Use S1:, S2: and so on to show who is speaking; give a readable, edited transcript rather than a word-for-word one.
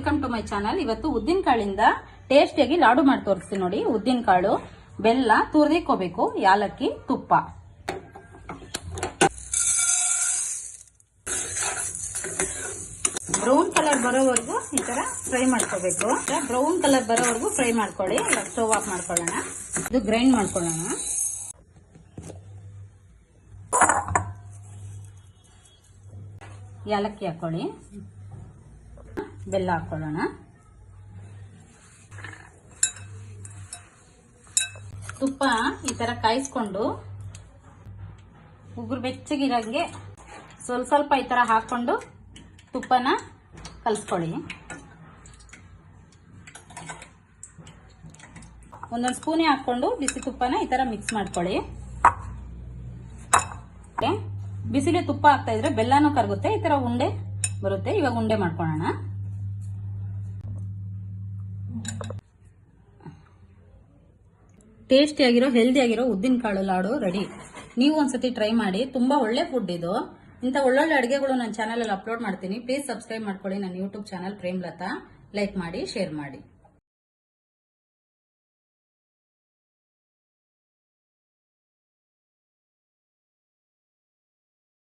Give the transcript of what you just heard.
S1: Welcome to my channel. ಇವತ್ತು ಉದ್ದಿನ ಕಾಳಿಂದ ಟೇಸ್ಟಿಯಾಗಿ ಲಾಡು ಮಾಡಿ ತೋರಿಸ್ತೀನಿ ನೋಡಿ. ಉದ್ದಿನ ಕಾಳು, ಬೆಲ್ಲ, ತುರಿದಿಕ್ಕೋಬೇಕು, ಯಾಲಕ್ಕಿ, ತುಪ್ಪ. ಬ್ರೌನ್ ಕಲರ್ ಬರೋವರೆಗೂ ಈ ತರ ಫ್ರೈ ಮಾಡ್ಕೋಬೇಕು. ಬ್ರೌನ್ ಕಲರ್ ಬರೋವರೆಗೂ ಫ್ರೈ ಮಾಡ್ಕೊಳ್ಳಿ. ಸ್ಟವ್ ಆಫ್ ಮಾಡ್ಕೊಳ್ಳೋಣ. ಇದು ಗ್ರೈಂಡ್ ಮಾಡ್ಕೊಳ್ಳೋಣ. ಯಾಲಕ್ಕಿ ಹಾಕೊಳ್ಳಿ, ಬೆಲ್ಲ ಹಾಕೊಳ್ಳೋಣ, ತುಪ್ಪ ಈ ತರ ಕಾಯಿಸ್ಕೊಂಡು ಉಗುರು ಬೆಚ್ಚಗಿರಂಗೆ ಸ್ವಲ್ಪ ಈ ತರ ಹಾಕೊಂಡು ತುಪ್ಪನ ಕಲಿಸ್ಕೊಳ್ಳಿ. ಒಂದೊಂದು ಸ್ಪೂನೇ ಹಾಕೊಂಡು ಬಿಸಿ ತುಪ್ಪನ ಈ ತರ ಮಿಕ್ಸ್ ಮಾಡ್ಕೊಳ್ಳಿ. ಬಿಸಿಲಿ ತುಪ್ಪ ಹಾಕ್ತಾ ಇದ್ರೆ ಬೆಲ್ಲನೂ ಕರಗುತ್ತೆ, ಈ ತರ ಉಂಡೆ ಬರುತ್ತೆ. ಇವಾಗ ಉಂಡೆ ಮಾಡ್ಕೊಳ್ಳೋಣ. ಟೇಸ್ಟಿಯಾಗಿರೋ ಹೆಲ್ದಿಯಾಗಿರೋ ಉದ್ದಿನ ಕಾಳು ಲಾಡು ರೆಡಿ. ನೀವು ಒಂದ್ಸತಿ ಟ್ರೈ ಮಾಡಿ. ತುಂಬಾ ಒಳ್ಳೆ ಫುಡ್ ಇದು. ಇಂಥ ಒಳ್ಳೊಳ್ಳೆ ಅಡುಗೆಗಳು ನನ್ನ ಚಾನಲ್ ಅಲ್ಲಿ ಅಪ್ಲೋಡ್ ಮಾಡ್ತೀನಿ. ಪ್ಲೀಸ್ ಸಬ್ಸ್ಕ್ರೈಬ್ ಮಾಡ್ಕೊಳ್ಳಿ ನನ್ನ ಯೂಟ್ಯೂಬ್ ಚಾನಲ್ ಪ್ರೇಮ್ಲತಾ. ಲೈಕ್ ಮಾಡಿ, ಶೇರ್ ಮಾಡಿ.